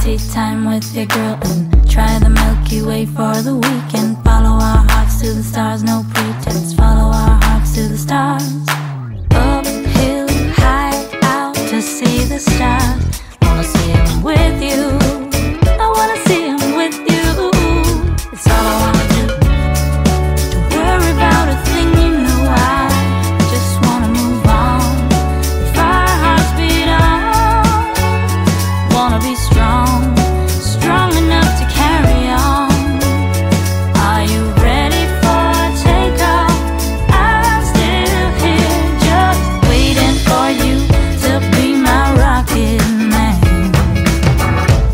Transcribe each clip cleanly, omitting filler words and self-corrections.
tea time with your girl and try the Milky Way for the weekend. Follow our hearts to the stars, no pretense. Follow our hearts to the stars. Uphill, high, out to see the stars. Wanna see 'em with you. I wanna see 'em with you. It's all I wanna do. Don't worry about a thing, you know I just wanna move on. If our hearts beat on, wanna be strong, strong enough to carry on. Are you ready for takeoff? I'm still here, just waiting for you to be my rocket man.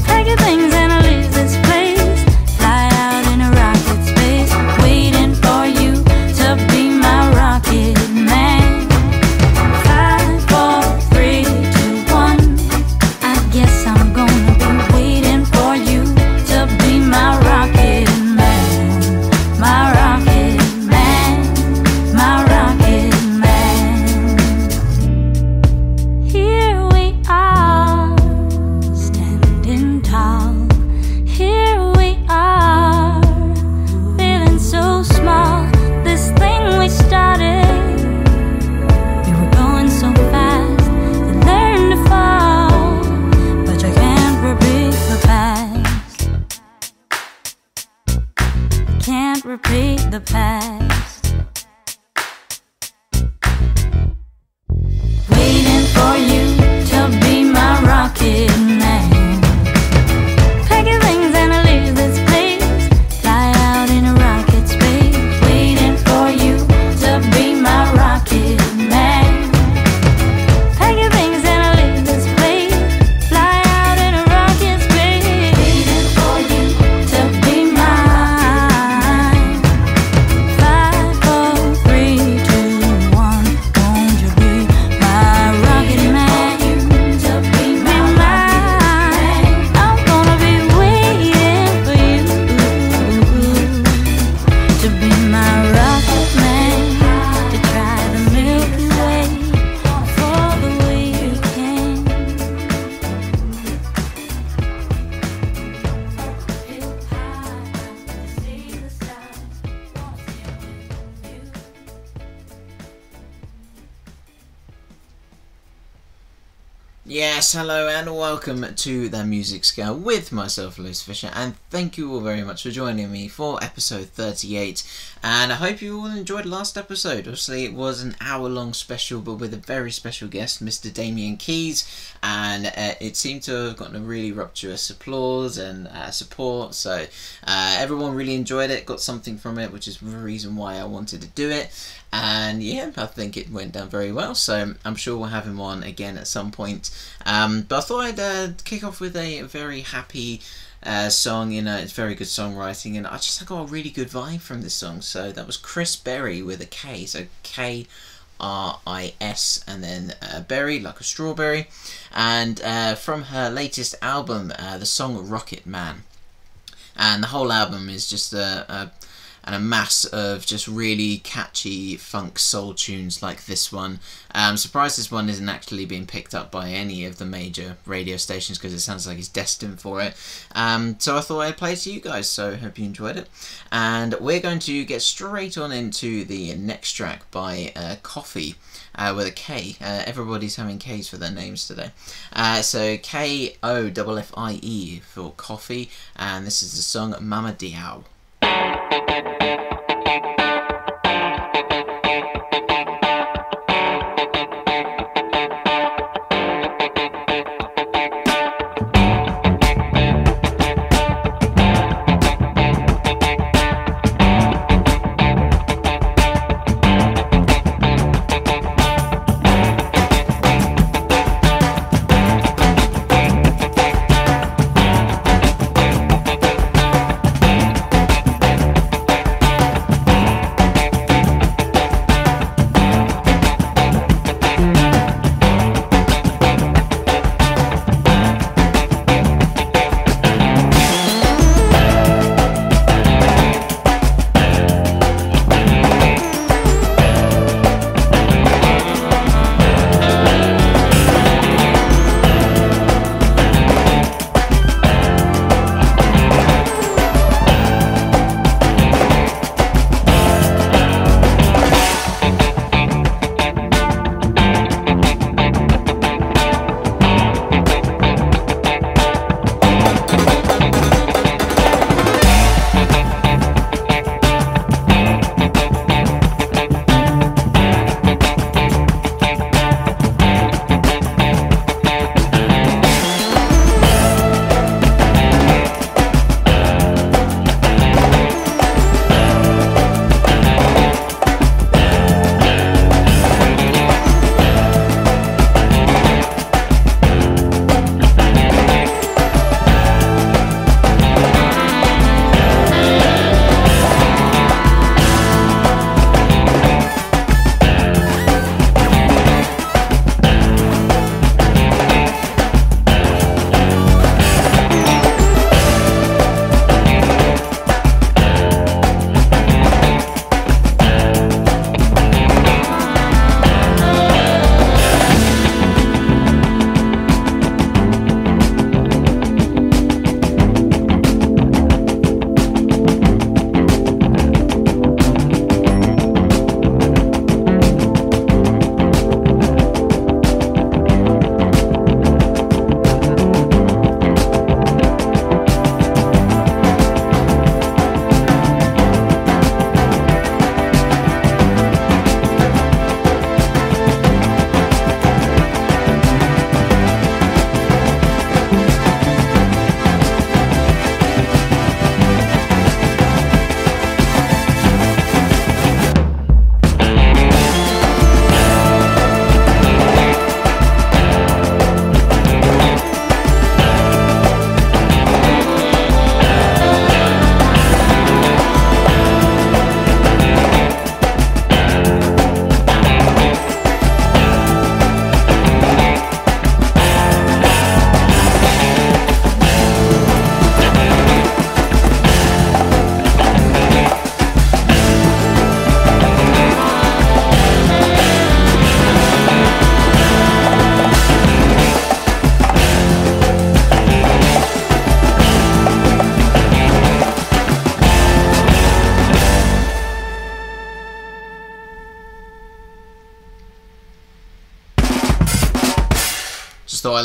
Pack your things and leave this place, fly out in a rocket space, waiting for you to be my rocket man. 5, 4, 3, 2, 1. I guess I'm gonna be waiting for you to be my rocket man, my rocket man, my rocket man. Here we are, standing tall. Here we are, feeling so small. This thing we started, we were going so fast, you learned to fall, but you can't repeat the past. Can't repeat the past. Waiting for you to be my rocket man. Pack your things and leave this place, fly out in a rocket space, waiting for you to be my rocket man. Pack your things and leave this place, fly out in a rocket space, waiting for you to be mine. 5, 4, 3, 2, 1. Won't you be my rocket man? To be mine. I'm gonna be waiting for you to be my rocket man, to try the Milky Way for the weekend. Yes, hello and welcome to The Music Scout with myself, Lewis Fisher, and thank you all very much for joining me for episode 38, and I hope you all enjoyed last episode. Obviously it was an hour-long special, but with a very special guest, Mr. Damien Keys, and it seemed to have gotten a really rapturous applause and support, so everyone really enjoyed it, got something from it, which is the reason why I wanted to do it. And yeah, I think it went down very well, so I'm sure we'll have him on again at some point. But I thought I'd kick off with a very happy song. You know, it's very good songwriting, and I got a really good vibe from this song. So that was Chris Berry with a K, so K-R-I-S, and then berry, like a strawberry. And from her latest album, the song Rocket Man. And the whole album is just a mass of just really catchy funk soul tunes like this one. I'm surprised this one isn't actually being picked up by any of the major radio stations, because it sounds like it's destined for it. So I thought I'd play it to you guys, so I hope you enjoyed it. And we're going to get straight on into the next track by Coffee, with a K. Everybody's having K's for their names today. So K-O-F-F-I-E for Coffee, and this is the song Mama Diao.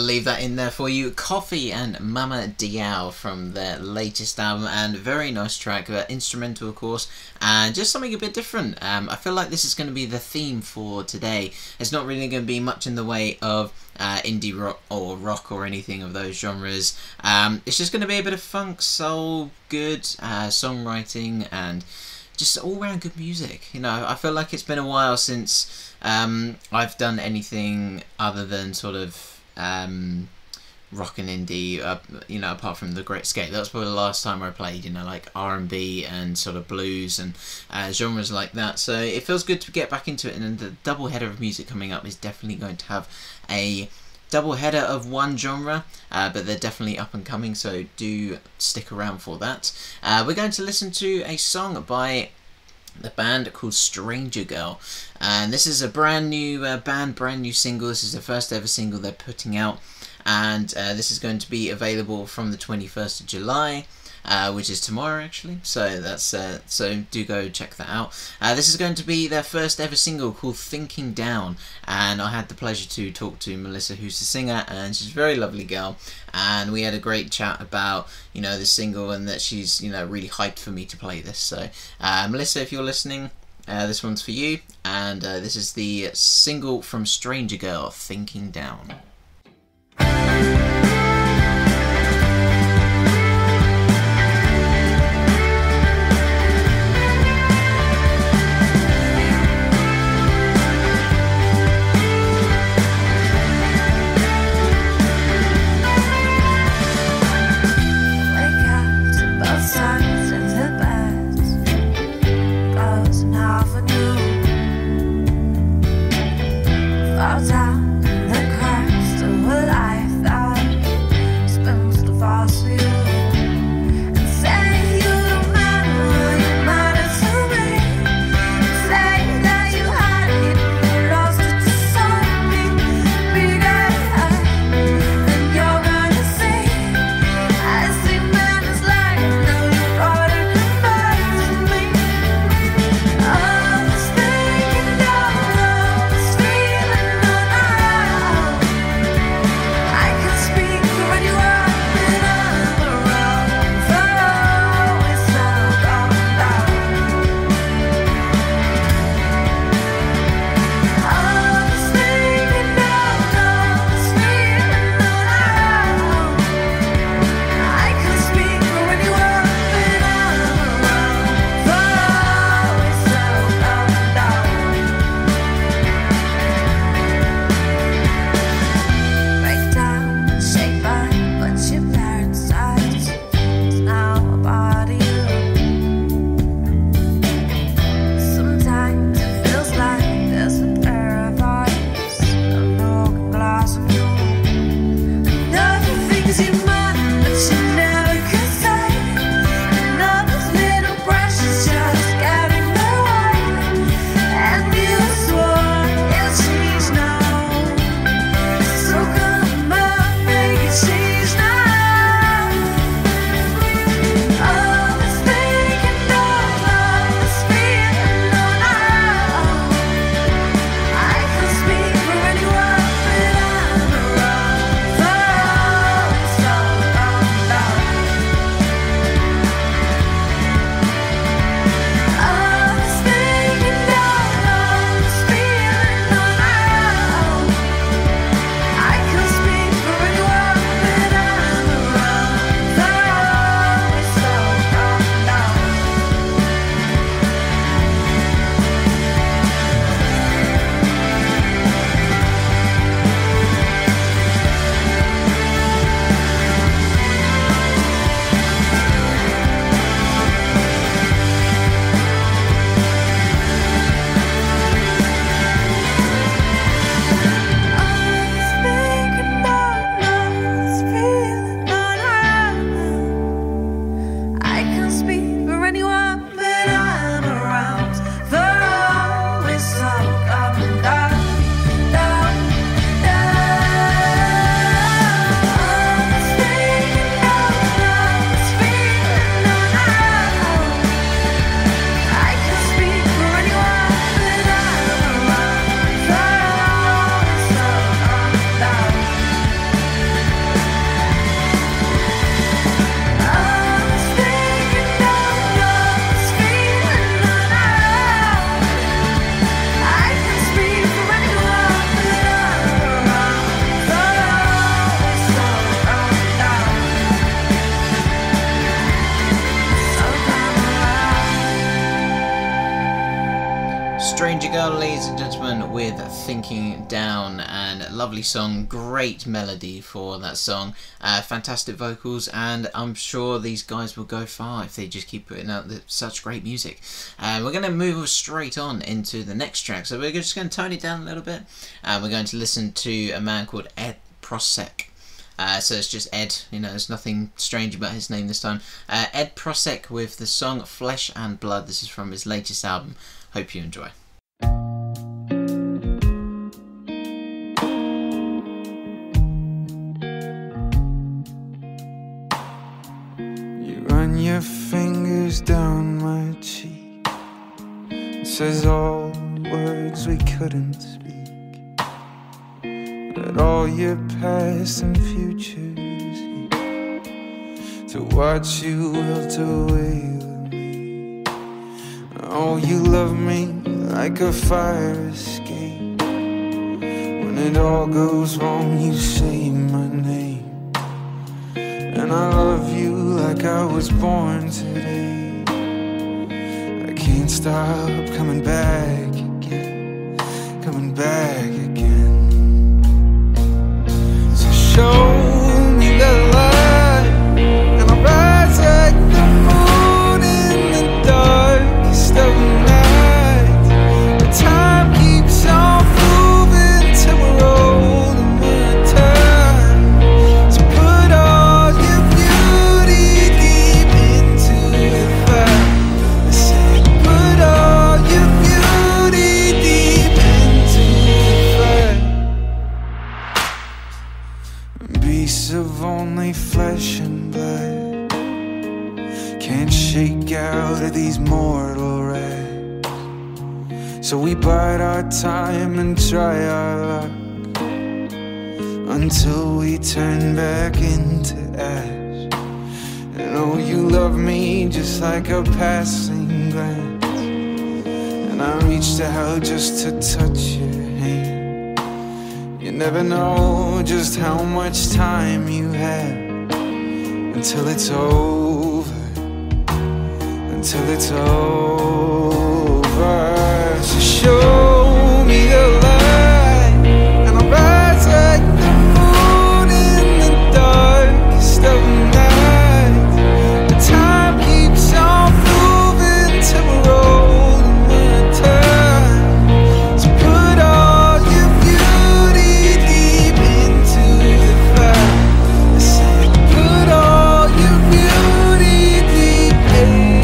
leave that in there for you. Coffee and Mama Diao from their latest album, and very nice track, instrumental of course, and just something a bit different. I feel like this is going to be the theme for today. It's not really going to be much in the way of indie rock or anything of those genres. It's just going to be a bit of funk, soul, good songwriting, and just all round good music. You know, I feel like it's been a while since I've done anything other than sort of rock and indie, you know, apart from The Great Escape. That was probably the last time I played, you know, like R&B and sort of blues and genres like that. So it feels good to get back into it, and the double header of music coming up is definitely going to have a double header of one genre, but they're definitely up and coming, so do stick around for that. We're going to listen to a song by the band called Stranger Girl, and this is a brand new brand new single. This is the first ever single they're putting out, and this is going to be available from the 21st of July, which is tomorrow actually, so that's so do go check that out. This is going to be their first ever single called Thinking Down, and I had the pleasure to talk to Melissa, who's the singer, and she's a very lovely girl, and we had a great chat about, you know, this single, and that she's, you know, really hyped for me to play this. So Melissa, if you're listening, this one's for you, and this is the single from Stranger Girl, Thinking Down. Down the cracks Common with Thinking Down, and lovely song, great melody for that song, fantastic vocals, and I'm sure these guys will go far if they just keep putting out such great music. We're going to move straight on into the next track, so we're just going to tone it down a little bit, and we're going to listen to a man called Ep.38. So it's just Ed, there's nothing strange about his name this time. Ep.38 with the song Flesh and Blood. This is from his latest album. Hope you enjoy. You run your fingers down my cheek. It says all words we couldn't speak. Let all your past and futures heed, to watch you wilt away with me. Oh, you love me like a fire escape. When it all goes wrong, you say my name. And I love you like I was born today. I can't stop coming back again, coming back again. Show me the light, and I'll rise like the moon in the darkest of night. The time keeps on moving till we're old and we're tired. So put all your beauty deep into the fire. I said, put all your beauty deep into the fire. Beasts of only flesh and blood can't shake out of these mortal rags. So we bide our time and try our luck until we turn back into ash. And oh, you love me just like a passing glance, and I reached out just to touch your hand. You never know just how much time you have until it's over, until it's over. So show me the light, and I'll rise like the moon in the darkest of night. The time keeps on moving till we're old and we're tired. So put all your beauty deep into the fire. I said, put all your beauty deep into the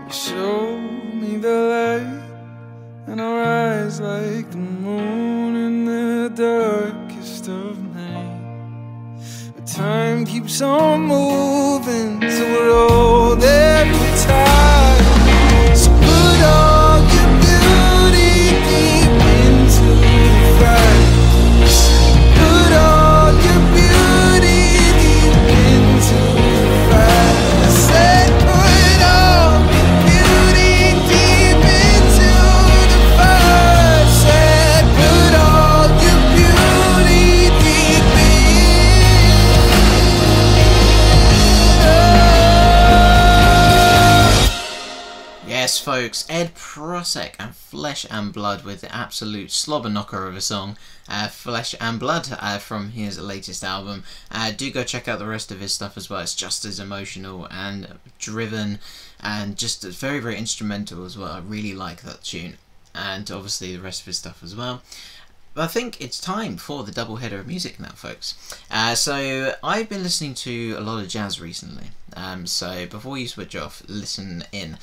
show me the light, and I'll rise like the moon in the darkest of night. But time keeps on moving till we're old every time. So put all your beauty deep into the fire. Put all your beauty deep into the fire. I said, put all your beauty deep into the fire. I said, put all your beauty deep in. Yes, folks, Ep.38 and Flesh and Blood with the absolute slobber knocker of a song, Flesh and Blood, from his latest album. Do go check out the rest of his stuff as well. It's just as emotional and driven and just very, very instrumental as well. I really like that tune, and obviously the rest of his stuff as well. I think it's time for the double header of music now, folks. So I've been listening to a lot of jazz recently. So before you switch off, listen in.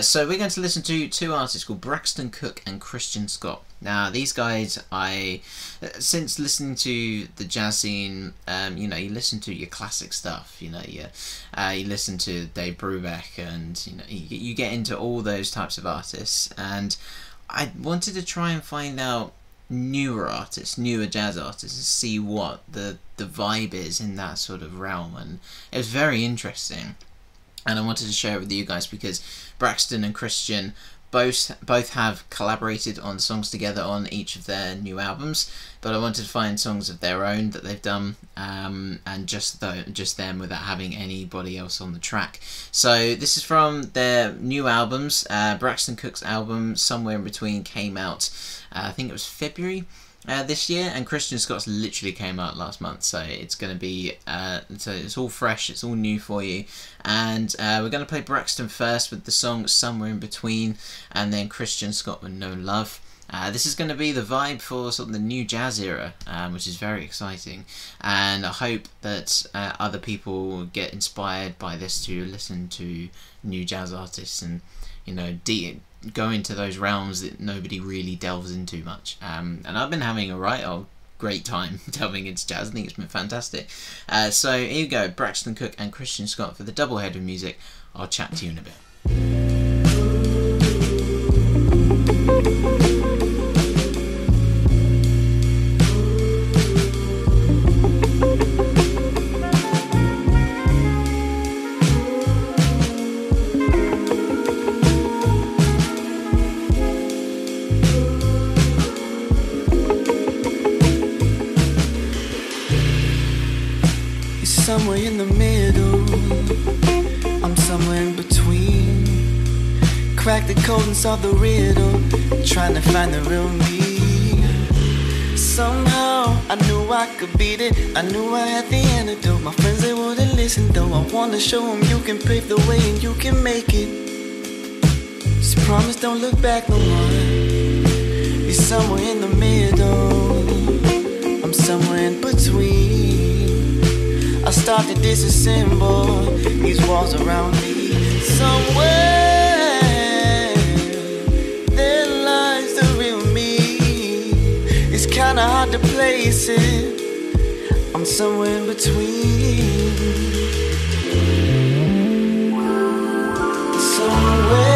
So we're going to listen to two artists called Braxton Cook and Christian Scott. Now these guys, since listening to the jazz scene, you listen to your classic stuff. You listen to Dave Brubeck, and you get into all those types of artists. And I wanted to try and find out newer artists, newer jazz artists, and see what the vibe is in that sort of realm. And it was very interesting, and I wanted to share it with you guys because Braxton and Christian both have collaborated on songs together on each of their new albums, but I wanted to find songs of their own that they've done, and just them without having anybody else on the track. So this is from their new albums. Braxton Cook's album Somewhere in Between came out, I think it was February this year, and Christian Scott's literally came out last month, so it's going to be so it's all fresh, it's all new for you. And we're going to play Braxton first with the song Somewhere in Between, and then Christian Scott with No Love. This is going to be the vibe for sort of the new jazz era, which is very exciting, and I hope that other people get inspired by this to listen to new jazz artists and go into those realms that nobody really delves into much. And I've been having a great time delving into jazz. I think it's been fantastic. So here you go, Braxton Cook and Christian Scott for the double head of music. I'll chat to you in a bit. Somewhere in the middle, I'm somewhere in between. Crack the code and solve the riddle, trying to find the real me. Somehow I knew I could beat it, I knew I had the antidote. My friends, they wouldn't listen though. I wanna show them you can pave the way and you can make it. Just promise don't look back no more. Be somewhere in the middle, I'm somewhere in between. I start to disassemble these walls around me. Somewhere there lies the real me. It's kinda hard to place it. I'm somewhere in between. Somewhere.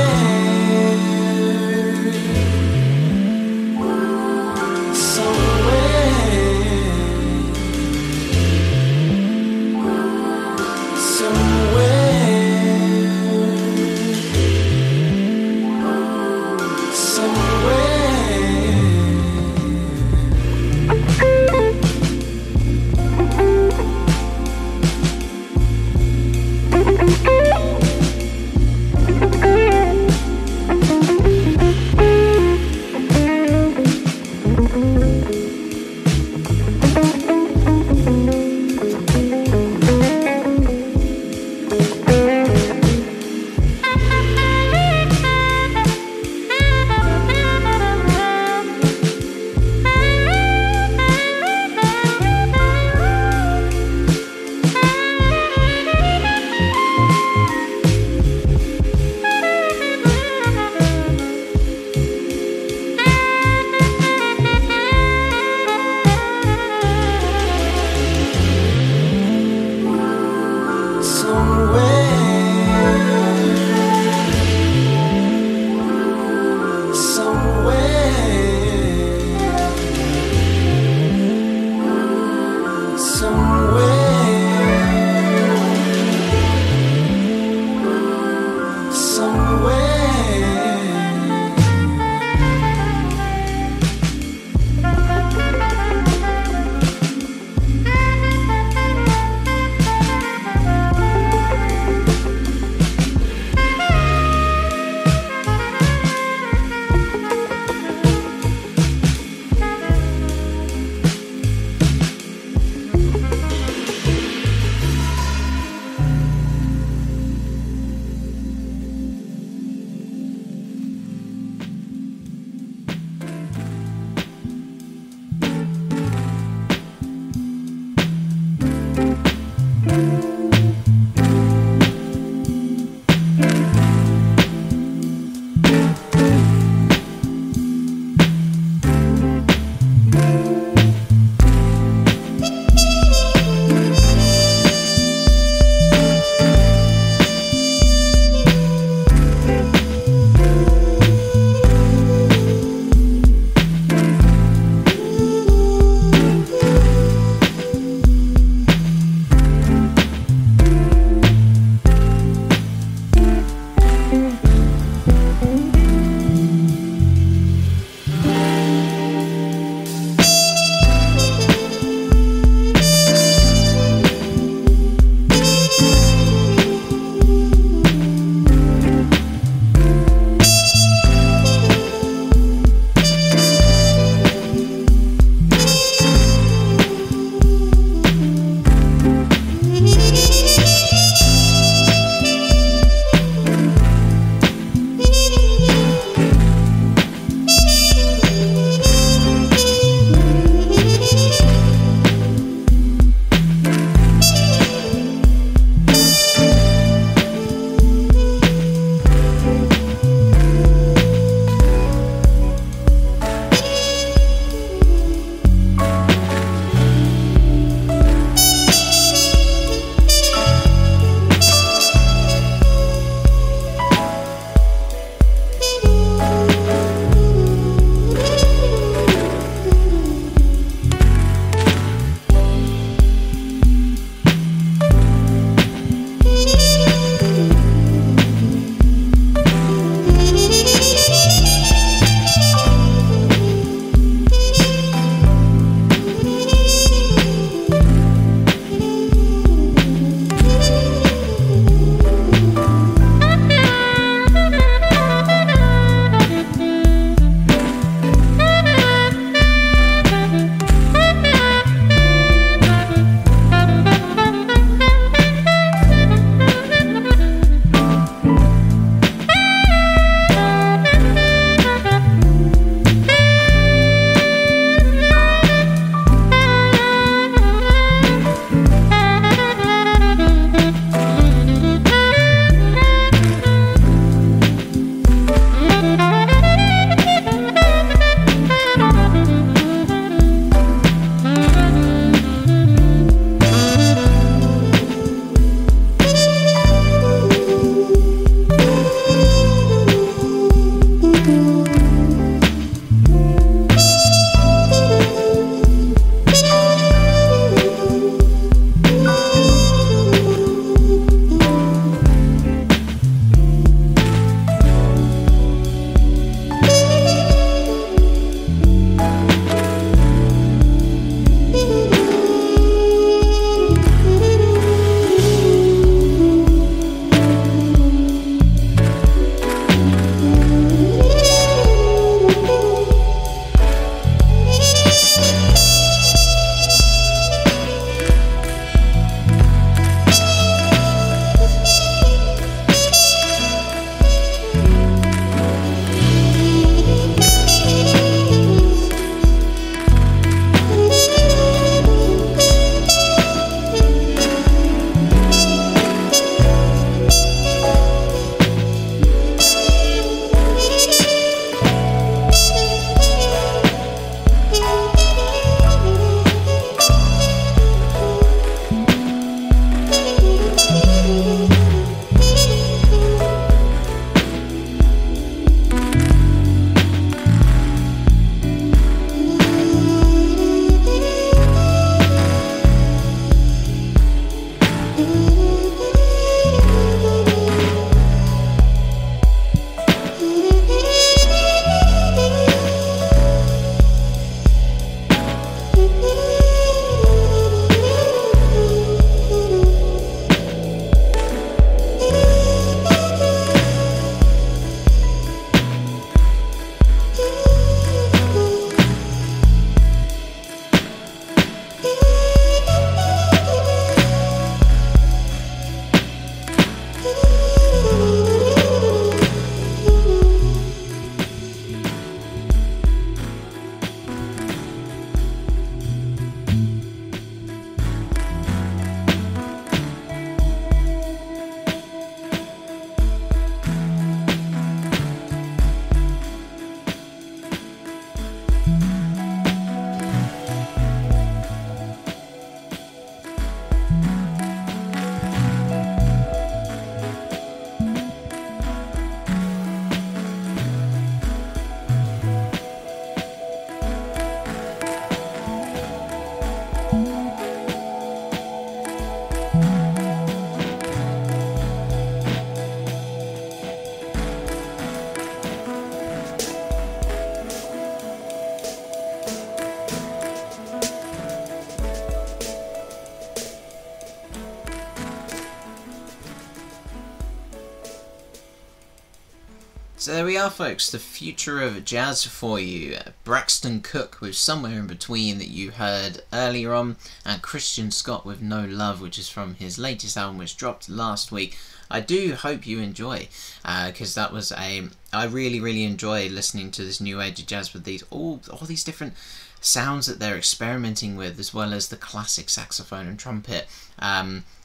So there we are, folks, the future of jazz for you. Braxton Cook with Somewhere in Between that you heard earlier on, and Christian Scott with No Love, which is from his latest album which dropped last week. I do hope you enjoy, because that was I really enjoy listening to this new age of jazz with these all these different sounds that they're experimenting with, as well as the classic saxophone and trumpet.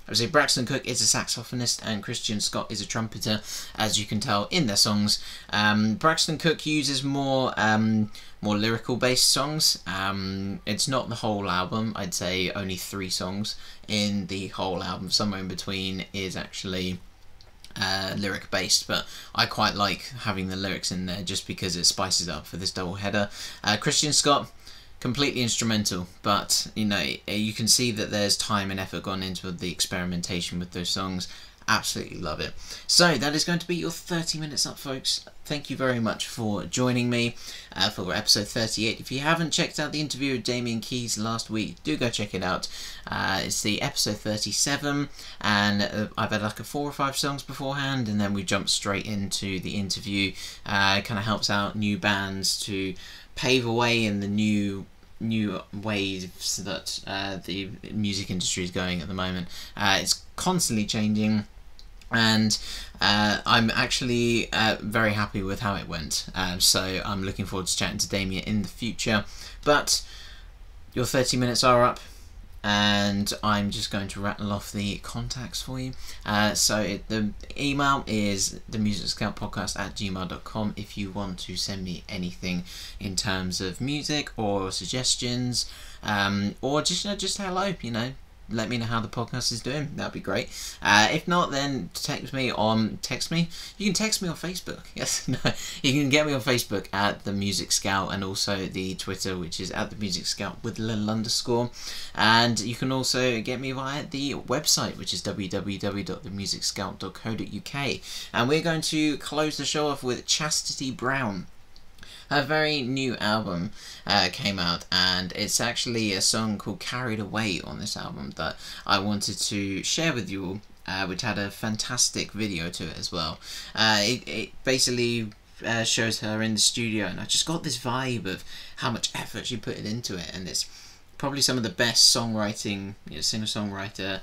I would say Braxton Cook is a saxophonist and Christian Scott is a trumpeter, as you can tell in their songs. Braxton Cook uses more lyrical based songs. It's not the whole album. I'd say only 3 songs in the whole album. Somewhere in Between is actually lyric based, but I quite like having the lyrics in there just because it spices up for this double header. Christian Scott, completely instrumental, but you know, you can see that there's time and effort gone into the experimentation with those songs. Absolutely love it. So that is going to be your 30 minutes up, folks. Thank you very much for joining me for episode 38. If you haven't checked out the interview with Damien Keys last week, do go check it out. It's the episode 37, and I've had like 4 or 5 songs beforehand, and then we jump straight into the interview. Kind of helps out new bands to pave a way in the new ways that the music industry is going at the moment. It's constantly changing, and I'm actually very happy with how it went. So I'm looking forward to chatting to Damien in the future. But your 30 minutes are up, and I'm just going to rattle off the contacts for you. The email is themusicscoutpodcast@gmail.com if you want to send me anything in terms of music or suggestions, or just hello, you know. Let me know how the podcast is doing. That'd be great. If not, then text me. You can text me on Facebook. Yes, no, you can get me on Facebook at The Music Scout, and also the Twitter, which is at The Music Scout with a little underscore. And you can also get me via the website, which is www.themusicscout.co.uk. And we're going to close the show off with Chastity Brown. Her very new album came out, and it's actually a song called Carried Away on this album that I wanted to share with you all, which had a fantastic video to it as well. It basically shows her in the studio, and I just got this vibe of how much effort she put into it, and it's probably some of the best songwriting, singer-songwriter.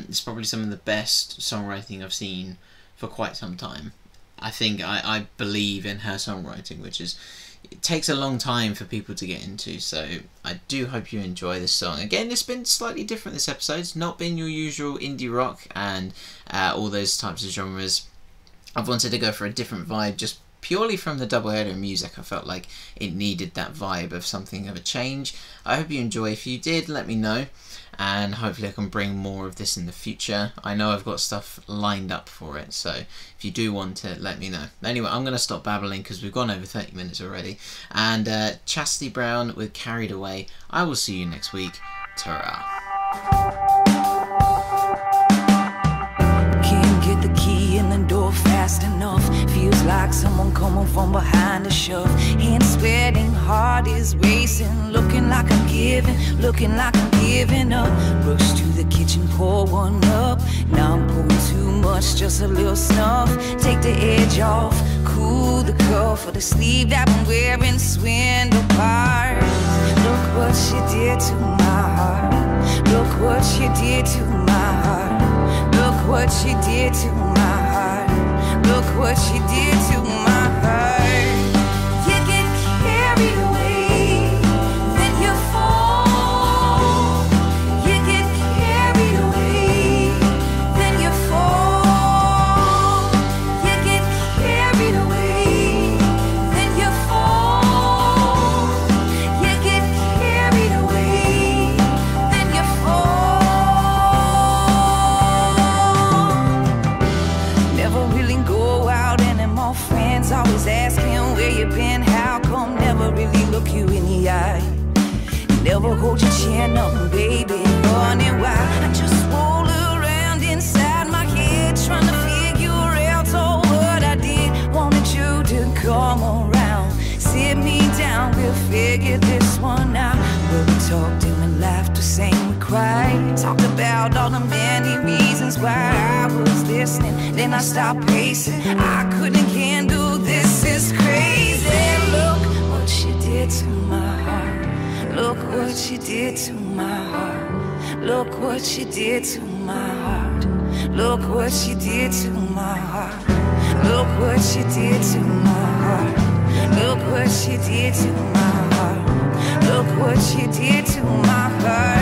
It's probably some of the best songwriting I've seen for quite some time. I believe in her songwriting, which it takes a long time for people to get into, so I do hope you enjoy this song. Again, it's been slightly different this episode. It's not been your usual indie rock and all those types of genres. I've wanted to go for a different vibe, just purely from the doubleheader music. I felt like it needed that vibe of something of a change. I hope you enjoy. If you did, let me know, and hopefully I can bring more of this in the future. I know I've got stuff lined up for it, so if you do want it, let me know. Anyway, I'm going to stop babbling because we've gone over 30 minutes already. And Chastity Brown with Carried Away. I will see you next week. Ta-ra. Can't get the key in the door fast enough. Feels like someone coming from behind a shove. Hands sweating, heart is racing. Looking like I'm giving up. Rush to the kitchen, pour one up. Now I'm pouring too much, just a little snuff. Take the edge off, cool the cuff of the sleeve that I'm wearing, swindle parts. Look what she did to my heart. Look what she did to my heart. Look what she did to my heart. Look what she did to my heart. You get carried away, then you fall. You get carried away, then you fall. You get carried away, then you fall. You get carried away, then you fall. Never really go out anymore. Friends always asking where you been, how come. Never really look you in the eye. Never hold your chin up, baby, running wild. I just roll around inside my head, trying to figure out all what I did. Wanted you to come around, sit me down, we'll figure this one out. But we talked and we laughed, we sang, we cried. Talked about all the many reasons why I was listening. Then I stopped pacing, I couldn't handle this. did to my heart. Look what you did to my heart. Look what you did to my heart. Look what you did to my heart. Look what you did to my heart. Look what you did to my heart. Look what you did to my heart.